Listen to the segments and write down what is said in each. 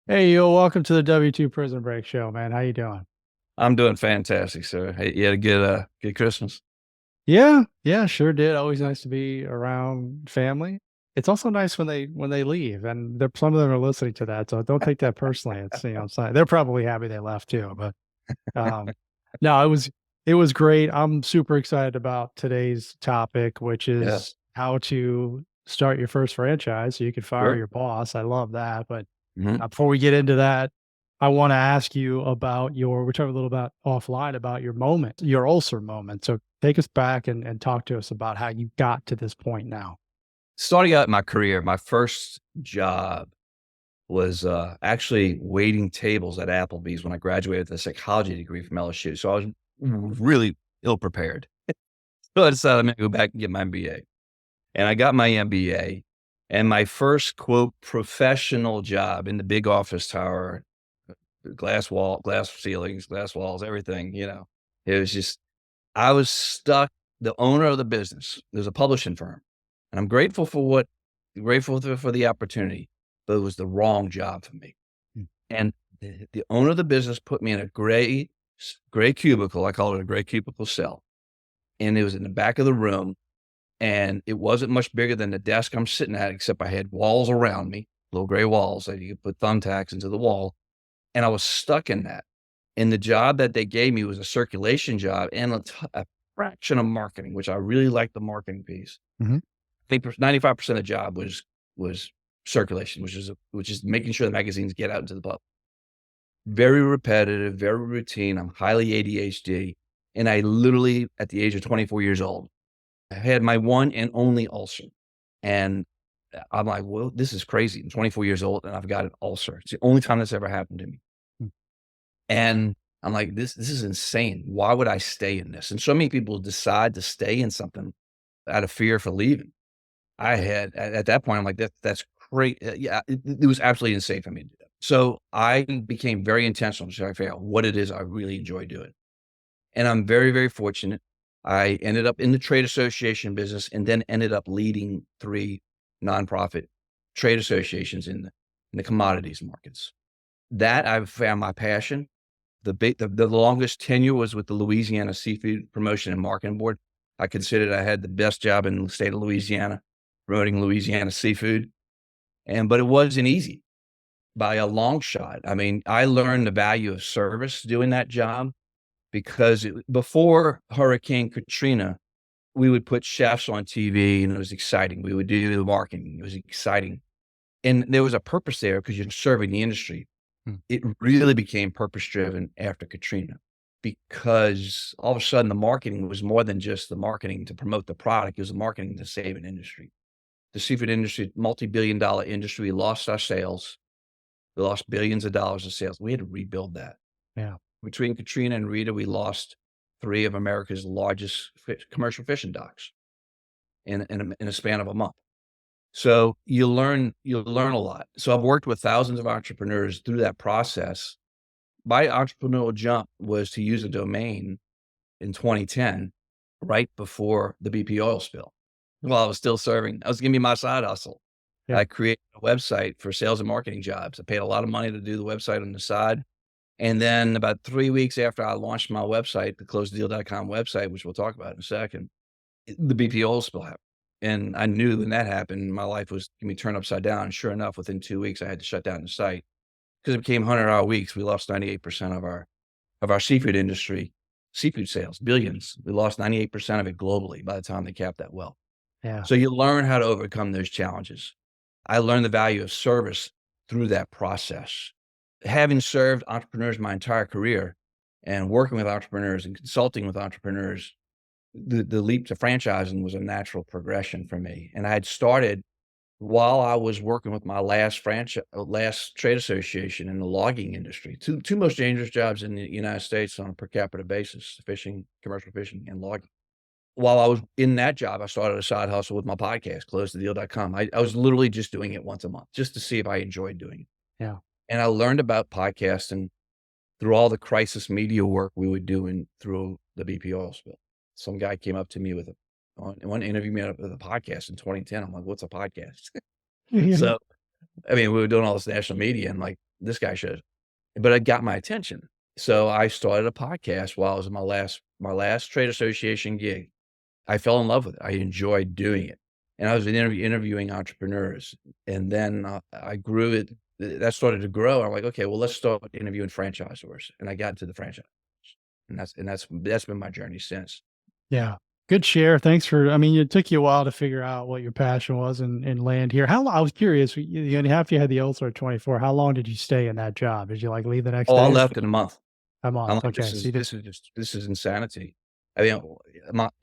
Hey, yo, welcome to the W2 Prison Break Show, man. How you doing? I'm doing fantastic, sir. Hey, you had a good Christmas. Yeah, sure did. Always nice to be around family. It's also nice when they leave, and some of them are listening to that, so don't take that personally. They're probably happy they left too, but um, no, it was great. I'm super excited about today's topic, which Yeah, is how to start your first franchise so you can fire sure. your boss. I love that, but Hmm. before we get into that, I want to ask you about we're talking a little about offline about your moment, your ulcer moment. So take us back and talk to us about how you got to this point now. Starting out my career, my first job was actually waiting tables at Applebee's when I graduated with a psychology degree from LSU. So I was really ill prepared. So I decided I'm going to go back and get my MBA. And I got my MBA. And my first quote professional job in the big office tower, glass ceilings, glass walls, everything, it was just I was stuck. The owner of the business, there's a publishing firm, and I'm grateful for the opportunity, but it was the wrong job for me. Mm. And the owner of the business put me in a gray cubicle. I call it a gray cubicle cell, and it was in the back of the room, and it wasn't much bigger than the desk I'm sitting at, except I had walls around me, little gray walls that you could put thumbtacks into the wall, and I was stuck in that. And the job that they gave me was a circulation job and a fraction of marketing, which I really liked the marketing piece. Hmm. I think 95% of the job was circulation, which is making sure the magazines get out into the public. Very repetitive, very routine. I'm highly ADHD. And I literally, at the age of 24 years old, I had my one and only ulcer. And I'm like, well, this is crazy. I'm 24 years old and I've got an ulcer. It's the only time that's ever happened to me. And I'm like, this is insane. Why would I stay in this? And so many people decide to stay in something out of fear for leaving. I had at that point, I'm like, that's great. Yeah, it was absolutely insane for me to do that. So I became very intentional to try to figure out what it is I really enjoy doing. And I'm very, very fortunate. I ended up in the trade association business and then ended up leading three nonprofit trade associations in the commodities markets. That I've found my passion. The longest tenure was with the Louisiana Seafood Promotion and Marketing Board. I considered I had the best job in the state of Louisiana, promoting Louisiana seafood, but it wasn't easy by a long shot. I mean, I learned the value of service doing that job because before Hurricane Katrina, we would put chefs on TV and it was exciting. We would do the marketing. It was exciting. And there was a purpose there because you're serving the industry. Mm. It really became purpose driven after Katrina because all of a sudden the marketing was more than just the marketing to promote the product. It was the marketing to save an industry. The seafood industry, multi-billion dollar industry, lost our sales. We lost billions of dollars of sales. We had to rebuild that. Yeah. Between Katrina and Rita, we lost three of America's largest commercial fishing docks in a span of a month. So you'll learn a lot. So I've worked with thousands of entrepreneurs through that process. My entrepreneurial jump was to use a domain in 2010, right before the BP oil spill. While I was still serving, I was giving me my side hustle. Yeah. I created a website for sales and marketing jobs. I paid a lot of money to do the website on the side. And then about 3 weeks after I launched my website, the closedeal.com website, which we'll talk about in a second, the BP oil spill happened. And I knew when that happened, my life was going to be turned upside down. And sure enough, within 2 weeks, I had to shut down the site because it became 100-hour weeks. We lost 98% of our seafood industry, seafood sales, billions. We lost 98% of it globally by the time they capped that well. Yeah. So you learn how to overcome those challenges. I learned the value of service through that process. Having served entrepreneurs my entire career and working with entrepreneurs and consulting with entrepreneurs, the leap to franchising was a natural progression for me. And I had started while I was working with my last trade association in the logging industry, two most dangerous jobs in the United States on a per capita basis, fishing, commercial fishing, and logging. While I was in that job, I started a side hustle with my podcast, closethedeal.com. I was literally just doing it once a month just to see if I enjoyed doing it. Yeah. And I learned about podcasting through all the crisis media work we were doing through the BP oil spill. Some guy came up to me with one interview me with a podcast in 2010. I'm like, what's a podcast? Yeah. So, I mean, we were doing all this national media and like this guy should. But it got my attention. So I started a podcast while I was in my last trade association gig. I fell in love with it. I enjoyed doing it. And I was interviewing entrepreneurs. And then I grew it. That started to grow. I'm like, okay, well, let's start interviewing franchisors. And I got into the franchise. And that's been my journey since. Yeah. Good share. Thanks for, I mean, it took you a while to figure out what your passion was and land here. I was curious, after you had the Ulcer at 24, how long did you stay in that job? Did you like leave the next Oh, I day or left in a month. a I'm month? like, Okay. this So is you did, this is just this is insanity. I mean,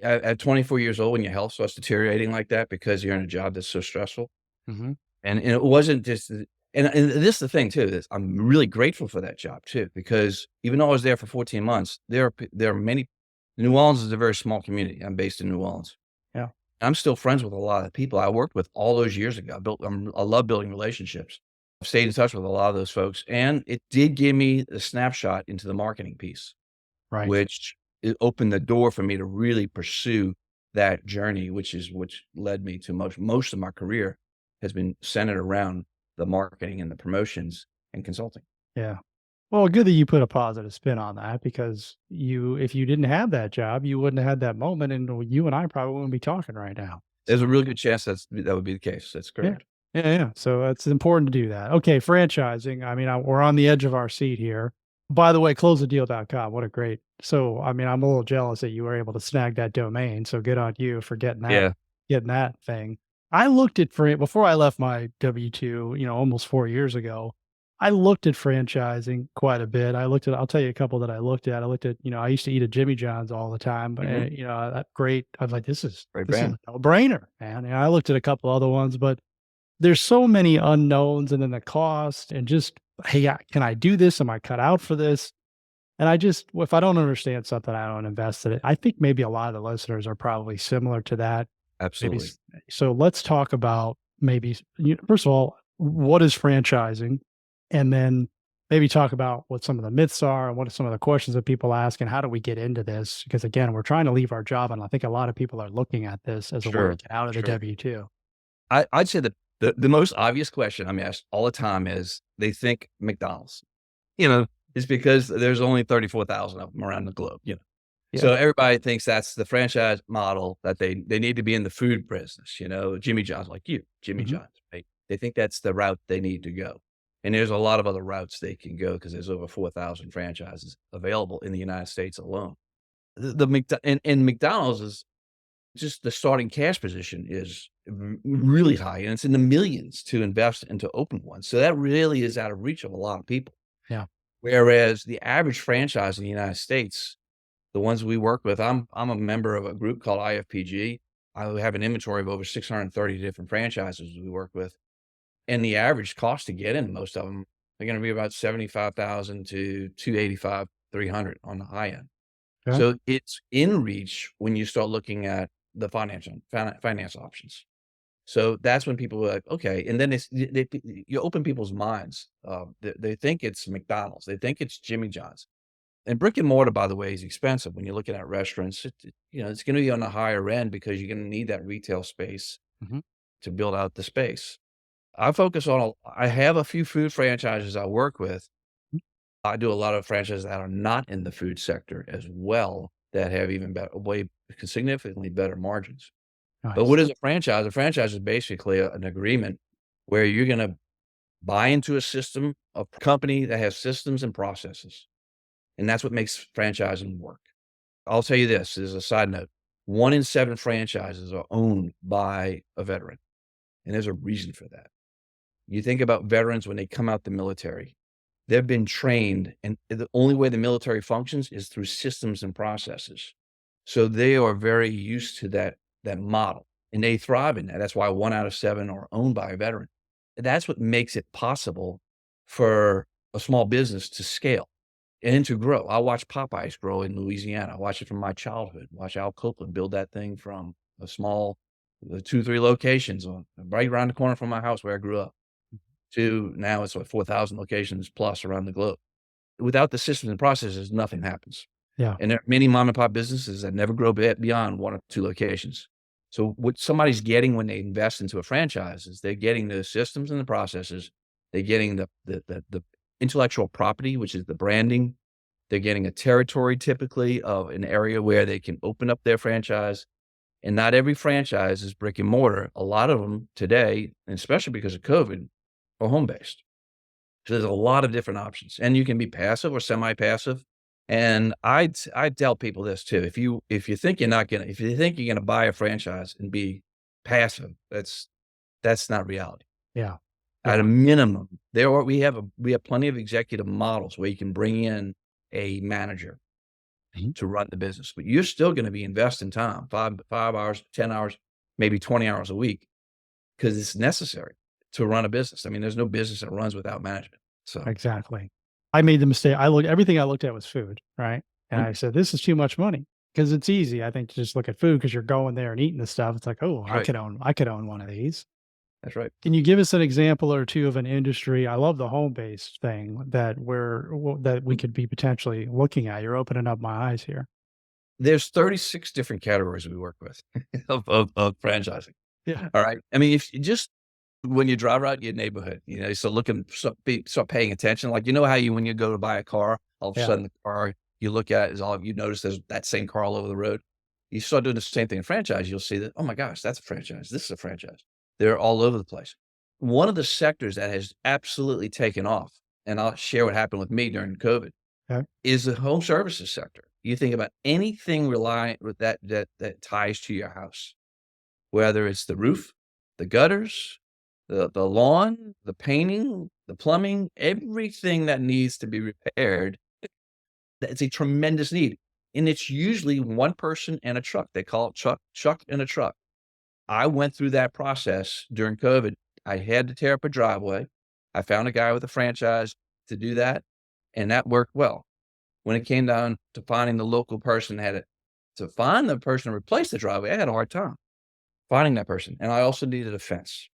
at 24 years old, when your health starts deteriorating like that because you're in a job that's so stressful, hmm and it wasn't just and this is the thing too, is I'm really grateful for that job too, because even though I was there for 14 months, there are many. New Orleans is a very small community. I'm based in New Orleans. yeah. I'm still friends with a lot of people I worked with all those years ago. I love building relationships. I've stayed in touch with a lot of those folks, and it did give me a snapshot into the marketing piece, Right. which it opened the door for me to really pursue that journey, which led me to most of my career has been centered around the marketing and the promotions and consulting. Yeah. Well, good that you put a positive spin on that because if you didn't have that job, you wouldn't have had that moment and you and I probably wouldn't be talking right now. There's a So really good chance that would be the case. That's yeah. correct. Yeah, yeah. So it's important to do that. Okay, franchising. I mean, we're on the edge of our seat here. By the way, closethedeal.com. What a great. So, I mean, I'm a little jealous that you were able to snag that domain. So good on you for Yeah. getting that thing. I looked at before I left my W-2, almost 4 years ago. I looked at franchising quite a bit. I'll tell you a couple that I looked at. I looked at, I used to eat at Jimmy John's all the time, but Mhm. that great. I was like, Great this is brand. a no-brainer, man. And I looked at a couple other ones, but there's so many unknowns and then the cost and just, hey, can I do this? Am I cut out for this? And if I don't understand something, I don't invest in it. I think maybe a lot of the listeners are probably similar to that. Maybe. Absolutely. So let's talk about maybe, first of all, what is franchising? And then maybe talk about what some of the myths are and what are some of the questions that people ask and how do we get into this? Because again, we're trying to leave our job. And I think a lot of people are looking at this as a way to Sure. get out of the Sure. W-2. I'd say that the most obvious question I'm asked all the time is they think McDonald's, you know, is because there's only 34,000 of them around the globe. Yeah. So everybody thinks that's the franchise model that they need to be in the food business, Jimmy John's like you, Jimmy Mhm. John's, right? They think that's the route they need to go. And there's a lot of other routes they can go because there's over 4,000 franchises available in the United States alone. And McDonald's is just the starting cash position is really high, and it's in the millions to invest and to open one. So that really is out of reach of a lot of people. Yeah. Whereas the average franchise in the United States, the ones we work with, I'm a member of a group called IFPG. I have an inventory of over 630 different franchises we work with, and the average cost to get in most of them are going to be about 75,000 to 285, 300 on the high end. Okay. So it's in reach when you start looking at the finance options. So that's when people are like, okay, and then you open people's minds. They think it's McDonald's, they think it's Jimmy John's, and brick and mortar, by the way, is expensive when you're looking at restaurants. It's going to be on the higher end because you're going to need that retail space Mhm. to build out the space. I have a few food franchises I work with. I do a lot of franchises that are not in the food sector as well that have even better, way significantly better margins. But Nice. what is a franchise? A franchise is basically an agreement where you're going to buy into a system, a company that has systems and processes. And that's what makes franchising work. I'll tell you this as a side note. 1 in 7 franchises are owned by a veteran. And there's a reason for that. You think about veterans when they come out the military, they've been trained, and the only way the military functions is through systems and processes. So they are very used to that model, and they thrive in that. That's why 1 out of 7 are owned by a veteran. That's what makes it possible for a small business to scale and to grow. I watched Popeyes grow in Louisiana. I watched it from my childhood. Watch Al Copeland build that thing from a small 2, 3 locations right around the corner from my house where I grew up to now it's 4,000 locations plus around the globe. Without the systems and processes, nothing happens. Yeah. And there are many mom and pop businesses that never grow beyond 1 or 2 locations. So what somebody's getting when they invest into a franchise is they're getting the systems and the processes. They're getting the intellectual property, which is the branding. They're getting a territory typically of an area where they can open up their franchise. And not every franchise is brick and mortar. A lot of them today, and especially because of COVID, are home based. So there's a lot of different options, and you can be passive or semi-passive. And I'd tell people this too. If you think you're gonna buy a franchise and be passive, that's not reality. Yeah. At a Yeah. minimum, we have plenty of executive models where you can bring in a manager Mhm. to run the business, but you're still gonna be investing time, 5 hours, 10 hours, maybe 20 hours a week, because it's necessary to run a business. I mean, there's no business that runs without management. So, Exactly. I made the mistake. Everything I looked at was food, right? And mm, I said, "This is too much money," because it's easy, I think, to just look at food because 'cause you're going there and eating the stuff. It's like, "Oh, that's right. I could own one of these." That's right. Can you give us an example or 2 of an industry? I love the home-based thing that we Mm, could be potentially looking at. You're opening up my eyes here. there's 36 different categories we work with of franchising. Yeah. All right. I mean, if you just when you drive around your neighborhood, so start paying attention. Like, you know how when you go to buy a car, all of a Yeah. sudden the car you look at is all you notice there's that same car all over the road. You start doing the same thing in franchise, you'll see that, oh my gosh, that's a franchise. This is a franchise. They're all over the place. One of the sectors that has absolutely taken off, and I'll share what happened with me during COVID, Okay. is the home services sector. You think about anything relying with that ties to your house, whether it's the roof, the gutters, the lawn, the painting, the plumbing, everything that needs to be repaired, that's a tremendous need. And it's usually one person and a truck. They call it truck and a truck. I went through that process during COVID. I had to tear up a driveway. I found a guy with a franchise to do that, and that worked well. When it came down to finding the local person to find the person to replace the driveway, I had a hard time finding that person, and I also needed a fence.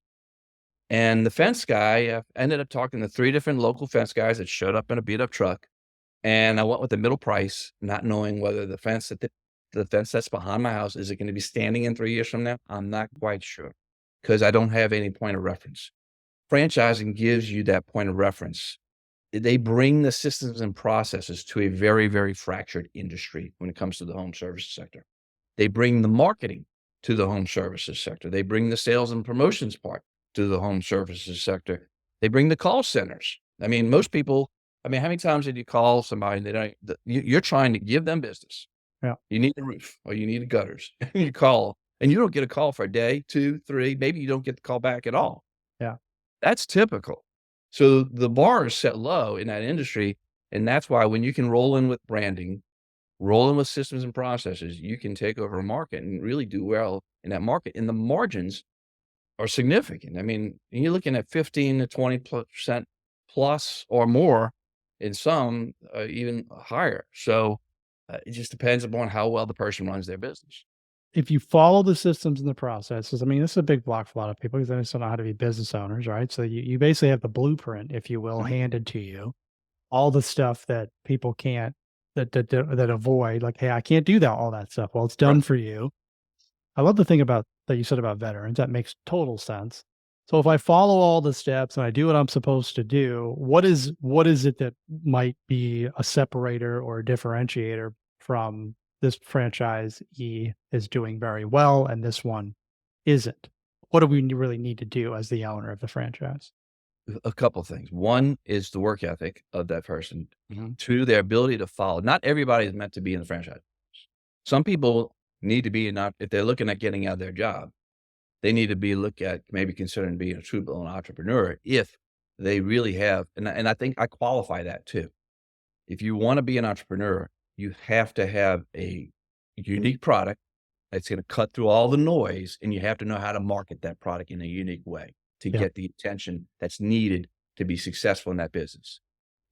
And the fence guy, ended up talking to 3 different local fence guys that showed up in a beat up truck, and I went with the middle price, not knowing whether the fence that's behind my house, is it gonna be standing in 3 years from now? I'm not quite sure, because I don't have any point of reference. Franchising gives you that point of reference. They bring the systems and processes to a very, very fractured industry when it comes to the home services sector. They bring the marketing to the home services sector. They bring the sales and promotions part to the home services sector. They bring the call centers. I mean, how many times did you call somebody that you're trying to give them business? Yeah. You need a roof or you need a gutters. You call and you don't get a call for a day, 2, 3, maybe you don't get the call back at all. Yeah. That's typical. So the bar is set low in that industry. And that's why when you can roll in with branding, roll in with systems and processes, you can take over a market and really do well in that market. And the margins are significant. I mean, you're looking at 15 to 20% plus or more in some, even higher. So it just depends upon how well the person runs their business. If you follow the systems and the processes, I mean, this is a big block for a lot of people because they just don't know how to be business owners, right? So you basically have the blueprint, if you will, Mhm. handed to you. All the stuff that people can't that avoid, like, "Hey, I can't do that all that stuff." Well, it's Right. done for you. I love the thing about that you said about veterans, that makes total sense. So if I follow all the steps and I do what I'm supposed to do, what is it that might be a separator or a differentiator from this franchisee is doing very well and this one isn't? What do we really need to do as the owner of the franchise? A couple things. One is the work ethic of that person. Mhm. 2, their ability to follow. Not everybody is meant to be in the franchise. Some people need to be not if they're looking at getting out of their job, they need to be look at maybe considering being a true blown entrepreneur if they really have and I think I qualify that too. If you wanna be an entrepreneur, you have to have a unique product that's gonna cut through all the noise, and you have to know how to market that product in a unique way to Yeah. get the attention that's needed to be successful in that business.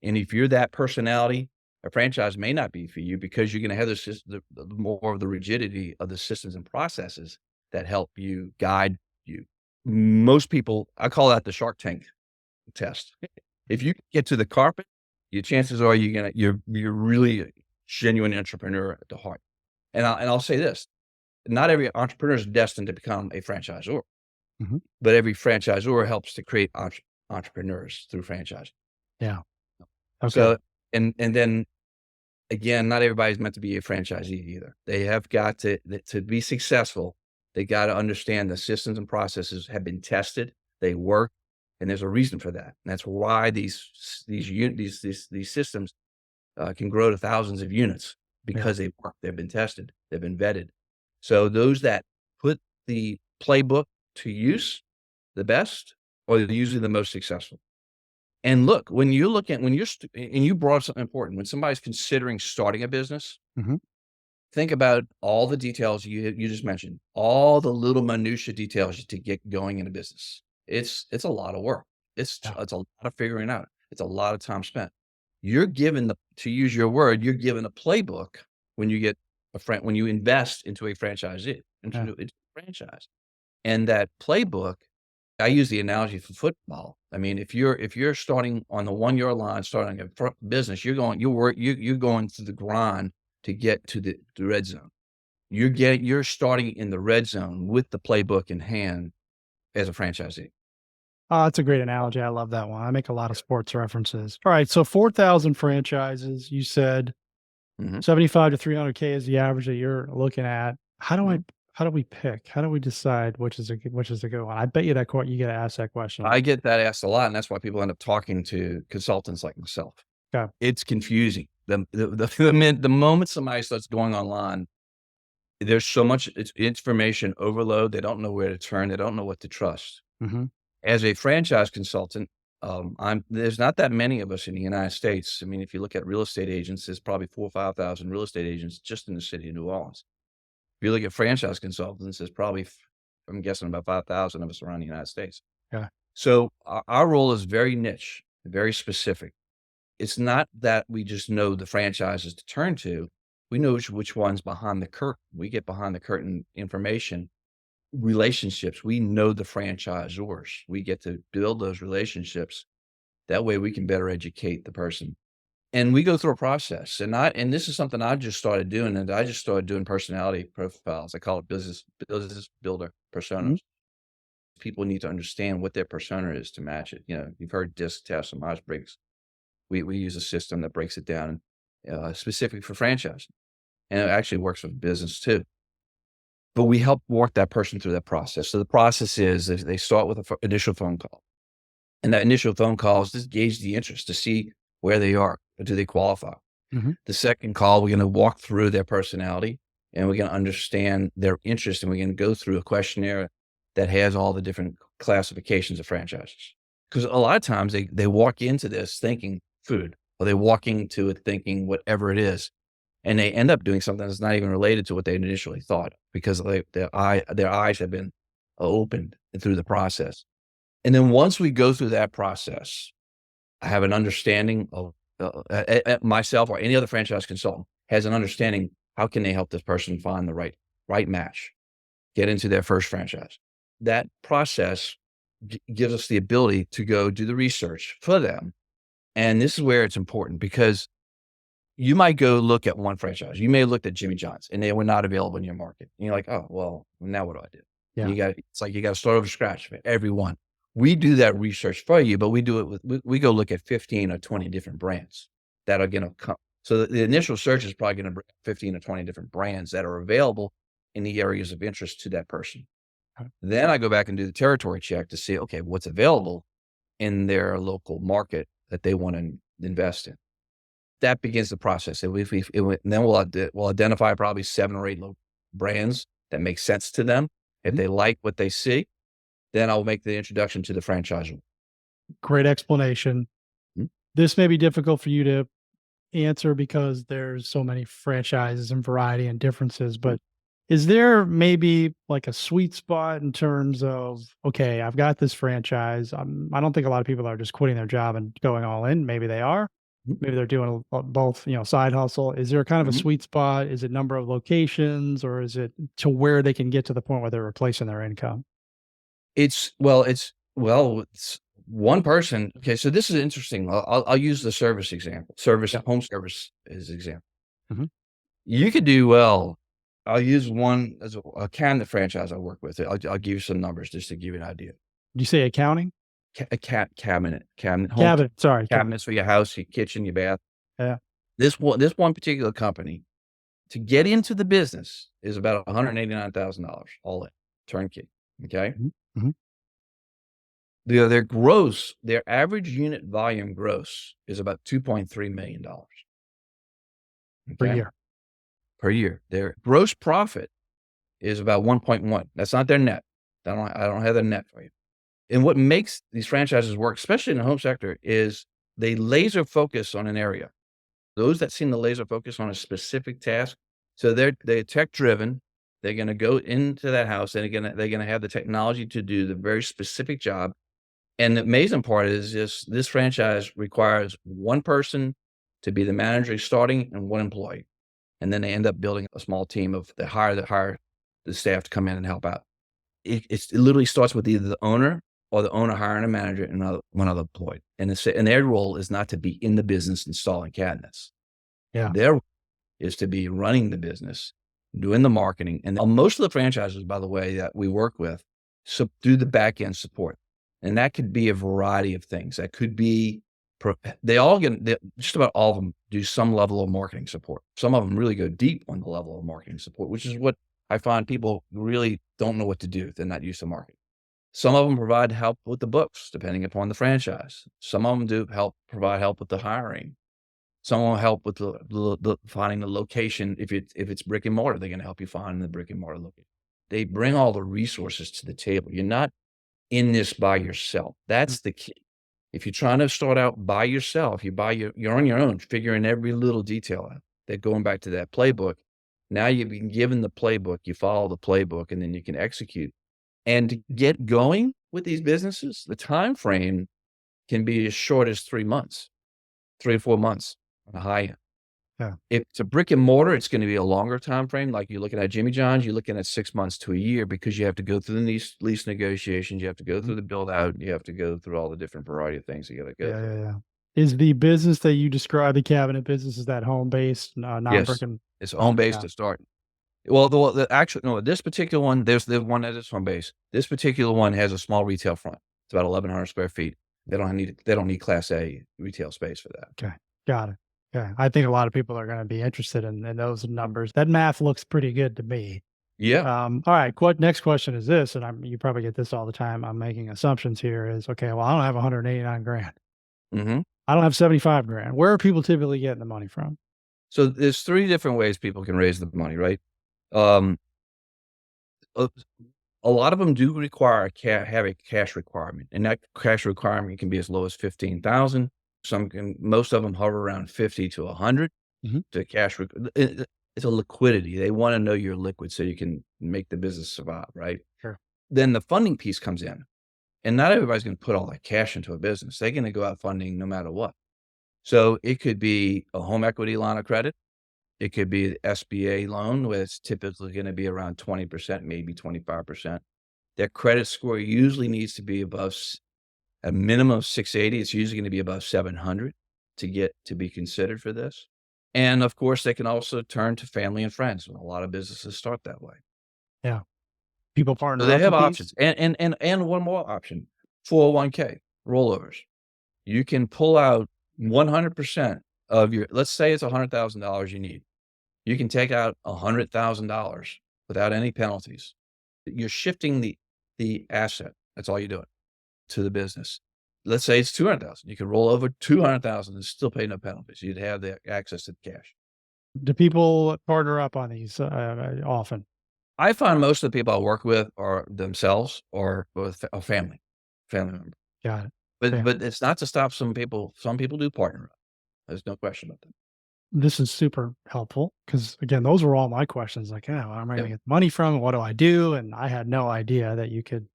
And if you're that personality, a franchise may not be for you because you're gonna have the more of the rigidity of the systems and processes that help you, guide you. Most people I call that the Shark Tank test. If you get to the carpet, your chances are you're really a genuine entrepreneur at the heart. And I'll say this, not every entrepreneur is destined to become a franchisor, Mhm. but every franchisor helps to create entrepreneurs through franchise. Yeah. Okay. So, and then again, not everybody's meant to be a franchisee either. They have got to be successful. They got to understand the systems and processes have been tested. They work, and there's a reason for that. And that's why these systems can grow to thousands of units Yeah. because they work. They've been tested. They've been vetted. So those that put the playbook to use the best are usually the most successful. And look, when you look at when you're and you brought up something important. When somebody's considering starting a business, Mhm. think about all the details you just mentioned, all the little minutia details to get going in a business. It's a lot of work. Yeah. It's a lot of figuring out. It's a lot of time spent. You're given the to use your word, you're given a playbook when you get when you invest into a franchisee, Yeah. into a franchise. And that playbook, I use the analogy for football. I mean, if you're starting on the 1 yard line, starting a business, you're going through the grind to get to the red zone. You're starting in the red zone with the playbook in hand as a franchisee. Oh, that's a great analogy. I love that one. I make a lot of sports references. All right. So 4,000 franchises, you said Mhm, 75 to 300K is the average that you're looking at. mhm. How do we pick? How do we decide which is a good one? I bet you you get asked that question. I get that asked a lot, and that's why people end up talking to consultants like myself. Okay. It's confusing. The moment somebody starts going online, there's so much it's information overload. They don't know where to turn. They don't know what to trust. Mhm. As a franchise consultant, there's not that many of us in the United States. I mean, if you look at real estate agents, there's probably 4 or 5,000 real estate agents just in the city of New Orleans. If you look at franchise consultants, there's probably, I'm guessing about 5,000 of us around the United States. Yeah. So our role is very niche, very specific. It's not that we just know the franchises to turn to. We know which one's behind the curtain. We get behind the curtain information, relationships. We know the franchisors. We get to build those relationships. That way we can better educate the person. And we go through a process. And this is something I just started doing. And I just started doing personality profiles. I call it business builder Mhm. personas. People need to understand what their persona is to match it. You've heard DISC tests and Myers Briggs. We use a system that breaks it down specific for franchise, and it actually works with business too. But we help walk that person through that process. So the process is they start with an initial phone call. And that initial phone call is just gauge the interest to see where they are. Do they qualify? Mhm. The second call, we're going to walk through their personality and we're going to understand their interest. And we're going to go through a questionnaire that has all the different classifications of franchises. Because a lot of times they walk into this thinking food, or they walk into it thinking whatever it is. And they end up doing something that's not even related to what they initially thought because their eyes have been opened through the process. And then once we go through that process, I have an understanding of myself or any other franchise consultant has an understanding. How can they help this person find the right match, get into their first franchise? That process gives us the ability to go do the research for them. And this is where it's important because you might go look at one franchise. You may have looked at Jimmy John's and they were not available in your market. And you're like, oh, well, now what do I do? Yeah. It's like you got to start over scratch for every one. We do that research for you, but we do it we go look at 15 or 20 different brands that are going to come. So the initial search is probably going to bring 15 or 20 different brands that are available in the areas of interest to that person. Okay. Then I go back and do the territory check to see, okay, what's available in their local market that they want to invest in. That begins the process. And then we'll identify probably 7 or 8 brands that make sense to them. If Mhm. they like what they see, then I'll make the introduction to the franchisor. Great explanation. Mhm, This may be difficult for you to answer because there's so many franchises and variety and differences, mhm, but is there maybe like a sweet spot in terms of, okay, I've got this franchise. I don't think a lot of people are just quitting their job and going all in. Maybe they are. mhm, Maybe they're doing both, side hustle. Is there kind of a mhm. sweet spot? Is it number of locations or is it to where they can get to the point where they're replacing their income? It's one person. Okay, so this is interesting. I'll use the service example. Yeah. Home service is example. Mhm. You could do well. I'll use one as a candidate franchise I work with. I'll give you some numbers just to give you an idea. Did you say accounting? cabinet, home Cabinet, sorry, cabinets for your house, your kitchen, your bath. yeah, This one particular company, to get into the business is about $189,000 all in, turnkey, okay? mhm, mhm, Their average unit volume gross is about $2.3 million, per okay, year. per year. Their gross profit is about 1.1. That's not their net. I don't have their net for you. And what makes these franchises work, especially in the home sector, is they laser focus on an area. Those that seem to laser focus on a specific task, so they're tech driven. They're gonna go into that house, and they're gonna have the technology to do the very specific job. And the amazing part is just this franchise requires one person to be the manager starting and one employee. And then they end up building a small team of hire the staff to come in and help out. It literally starts with either the owner or the owner hiring a manager and one other employee. And their role is not to be in the business installing cabinets. Yeah, Their role is to be running the business, doing the marketing. And most of the franchises, by the way, that we work with, do the back end support. And that could be a variety of things. That could be just about all of them do some level of marketing support. Some of them really go deep on the level of marketing support, which is what I find people really don't know what to do. They're not used to marketing. Some of them provide help with the books, depending upon the franchise. Some of them provide help with the hiring. Some will help with the finding the location. If it's brick and mortar, they're gonna help you find the brick and mortar location. They bring all the resources to the table. You're not in this by yourself. mm, That's the key. If you're trying to start out by yourself, you're on your own, figuring every little detail out. That going back to that playbook, now you've been given the playbook, you follow the playbook, and then you can execute. And to get going with these businesses, the time frame can be as short as 3 months, 3 or 4 months on the high end. yeah, If it's a brick and mortar, it's gonna be a longer time frame, like you're looking at Jimmy John's, you're looking at 6 months to a year because you have to go through the lease negotiations, you have to go mhm, through the build out, you have to go through all the different variety of things you gotta go yeah, through. yeah, yeah. Is the business that you describe, the cabinet business, is that home-based, non-brick Yes, and it's home okay, based got it. to start. Well, the actual no, this particular one, there's one that is home base. This particular one has a small retail front. It's about 1,100 square feet. They don't need Class A retail space for that. Okay, got it. Yeah, I think a lot of people are gonna be interested in those numbers. That math looks pretty good to me. Yeah. All right, next question is this, and you probably get this all the time. I'm making assumptions here is, okay, well, I don't have 189 grand. Mhm. I don't have 75 grand. Where are people typically getting the money from? So there's 3 different ways people can raise the money, right? Um, a a lot of them do require have a cash requirement, and that cash requirement can be as low as 15,000. Most of them hover around 50 to 100 Mhm. to cash req it's a liquidity. They wanna know you're liquid so you can make the business survive, right? Sure. Then the funding piece comes in, and not everybody's gonna put all that cash into a business. They're gonna go out funding no matter what. So it could be a home equity line of credit. It could be the SBA loan, where it's typically gonna be around 20%, maybe 25%. Their credit score usually needs to be above a minimum of 680. It's usually gonna be above 700 to get to be considered for this. And of course, they can also turn to family and friends. A lot of businesses start that way. Yeah. People So partner they up have with these? options. And one more option, 401k rollovers. You can pull out 100% of your, let's say it's $100,000 you need. You can take out $100,000 without any penalties. You're shifting the asset. That's all you're doing to the business. Let's say it's 200,000. You can roll over 200,000 and still pay no penalties. You'd have the access to the cash. Do people partner up on these, often? I find most of the people I work with are themselves or with a family member. Got it. But Yeah. but it's not to stop some people. Some people do partner up. There's no question about that. This is super helpful because, again, those were all my questions. Like, yeah, where am I Yeah, going to get the money from? What do I do? And I had no idea that you could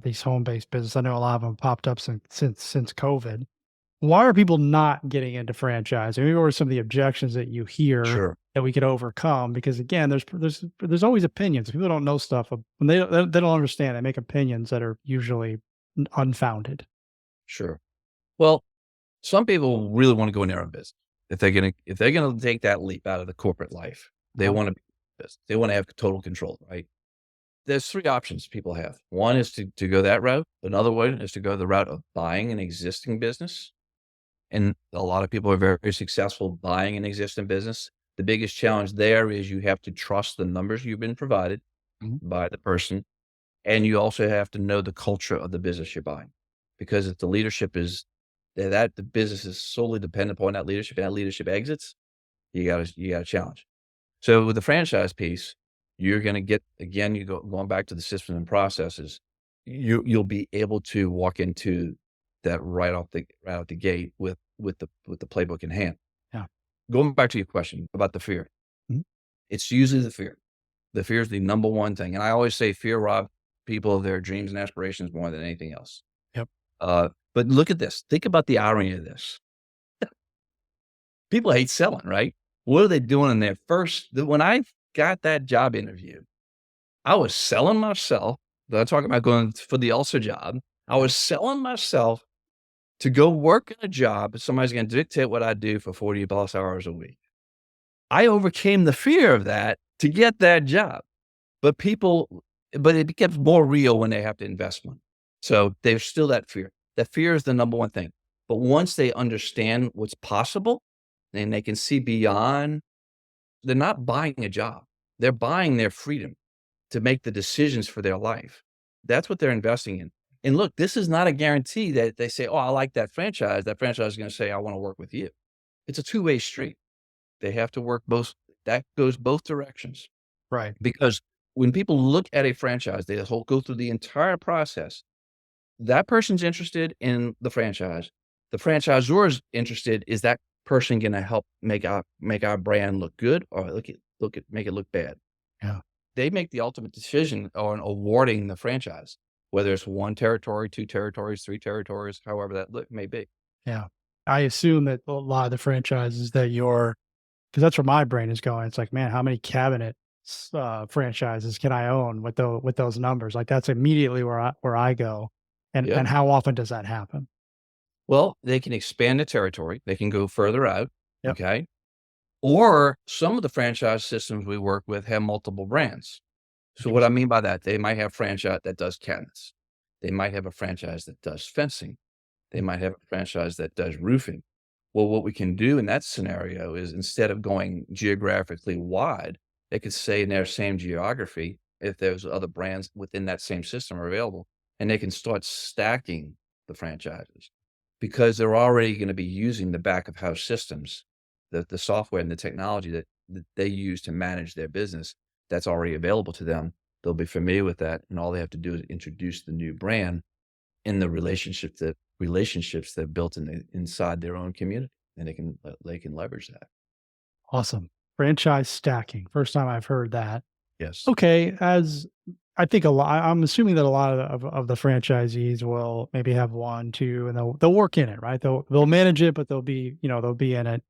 these home based business. I know a lot of them popped up since COVID. Why are people not getting into franchise? I mean, what are some of the objections that you hear sure. that we could overcome? Because again, there's always opinions. People don't know stuff when they don't understand. They make opinions that are usually unfounded. Sure. Well, some people really wanna go in their own business. If they're gonna take that leap out of the corporate life, they Uh-huh. wanna be in business. They wanna have total control, right? there's 3 options people have. One is to go that route. Another one is to go the route of buying an existing business, and a lot of people are very, very successful buying an existing business. The biggest challenge there is you have to trust the numbers you've been provided Mhm. by the person, and you also have to know the culture of the business you're buying. Because if the leadership is that the business is solely dependent upon that leadership, and that leadership exits, you got a challenge. So with the franchise piece, you're gonna get again, going back to the systems and processes, you'll be able to walk into that right out the gate with the playbook in hand. Yeah. Going back to your question about the fear, Mhm. it's usually the fear. The fear is the number one thing, and I always say fear robs people of their dreams and aspirations more than anything else. Yep. But look at this. Think about the irony of this. People hate selling, right? What are they doing in their when I got that job interview, I was selling myself. I'm talking about going for the ulcer job. I was selling myself to go work in a job that somebody's gonna dictate what I do for 40 plus hours a week. I overcame the fear of that to get that job, but but it becomes more real when they have to invest money. So there's still that fear. That fear is the number one thing. But once they understand what's possible and they can see beyond, they're not buying a job. They're buying their freedom to make the decisions for their life. That's what they're investing in. And look, this is not a guarantee that they say, "Oh, I like that franchise." That franchise is gonna say, "I wanna work with you." It's a two-way street. They have to work both that goes both directions. Right. Because when people look at a franchise, they go through the entire process. That person's interested in the franchise. The franchisor is interested, is that person gonna help make our brand look good or make it look bad? Yeah. They make the ultimate decision on awarding the franchise, whether it's 1 territory, 2 territories, 3 territories, however that may be. Yeah. I assume that a lot of the franchises that you're, because that's where my brain is going. It's like, man, how many franchises can I own with those numbers? Like that's immediately where I go. Yeah. And how often does that happen? Well, they can expand the territory. They can go further out, Yep. okay? Or some of the franchise systems we work with have multiple brands. So what I Interesting. mean by that, they might have a franchise that does cabinets. They might have a franchise that does fencing. They Mm. might have a franchise that does roofing. Well, what we can do in that scenario is instead of going geographically wide, they could say in their same geography, if there's other brands within that same system are available, and they can start stacking the franchises because they're already going to be using the back of house systems, the software and the technology that they use to manage their business that's already available to them. They'll be familiar with that, and all they have to do is introduce the new brand in the relationships they've built inside their own community, and they can leverage that. Awesome. Franchise stacking. First time I've heard that. Yes. Okay, as I think a lot, I'm assuming that a lot of the franchisees will maybe have 1, 2, and they'll work in it, right? They'll manage it, but they'll be in it.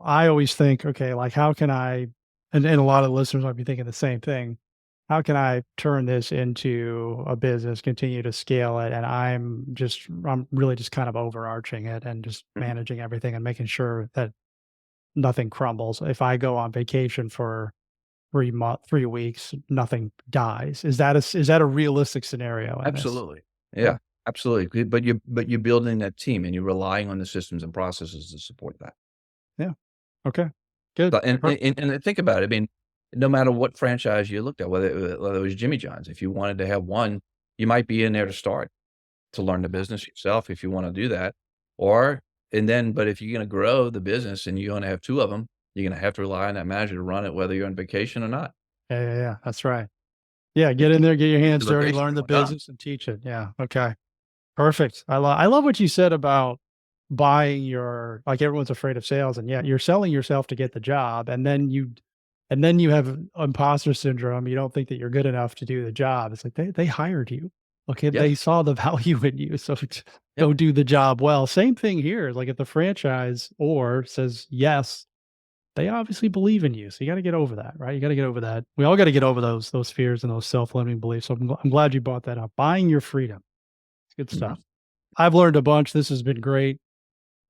I always think, okay, like how can I, and a lot of listeners might be thinking the same thing. How can I turn this into a business, continue to scale it? And I'm really just kind of overarching it and just Mhm. managing everything and making sure that nothing crumbles. If I go on vacation for 3 weeks, nothing dies. Is that a realistic scenario in this? Absolutely. Yeah. Yeah, absolutely. But you're building that team, and you're relying on the systems and processes to support that. Yeah. Okay. Good. But and think about it, I mean, no matter what franchise you looked at, whether it was Jimmy John's, if you wanted to have one, you might be in there to start, to learn the business yourself if you wanna do that, or but if you're gonna grow the business and you only have 2 of them, you're gonna have to rely on that manager to run it whether you're on vacation or not. Yeah, yeah, yeah. That's right. Yeah, If get in you there, get your hands the dirty, location, learn the you're done. business and teach it. Yeah. Okay. Perfect. I love what you said about buying your, like everyone's afraid of sales, and yeah, you're selling yourself to get the job, and then you have imposter syndrome. You don't think that you're good enough to do the job. It's like they hired you. Okay, they Yes. saw the value in you, so Yep. go do the job well. Same thing here. Like if the franchise or says yes, they obviously believe in you. So you got to get over that, right? You got to get over that. We all got to get over those fears and those self-limiting beliefs. So I'm glad you brought that up. Buying your freedom. Good Mhm. stuff. I've learned a bunch. This has been great.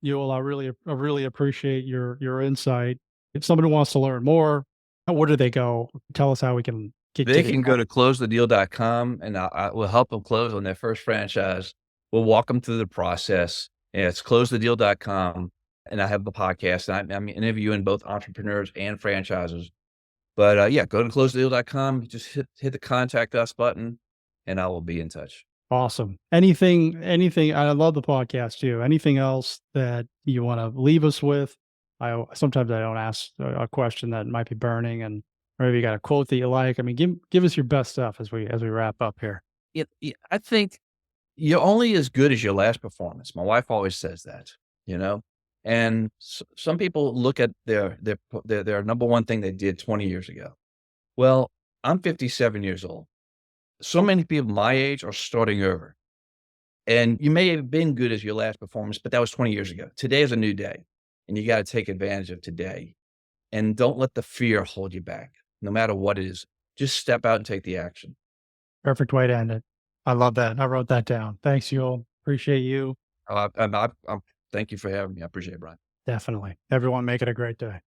Ewell, I really appreciate your insight. If somebody wants to learn more, where do they go? Tell us how we can They get it can go done. to closethedeal.com, and I will help them close on their first franchise. We'll walk them through the process, and it's closethedeal.com, and I have the podcast, and I'm interviewing both entrepreneurs and franchisors. But, yeah, go to closethedeal.com, just hit the contact us button, and I will be in touch. Awesome. Anything I love the podcast too. Anything else that you wanna leave us with? Sometimes I don't ask a question that might be burning, and maybe you got a quote that you like. I mean, give us your best stuff as we wrap up here. I think you're only as good as your last performance. My wife always says that, you know? And some people look at their number one thing they did 20 years ago. Well, I'm 57 years old. So many people my age are starting over. And you may have been good as your last performance, but that was 20 years ago. Today is a new day, and you gotta take advantage of today. And don't let the fear hold you back, no matter what it is. Just step out and take the action. Perfect way to end it. I love that. I wrote that down. Thanks, Yul. Appreciate you. I'm thank you for having me. I appreciate it, Brian. Definitely. Everyone make it a great day.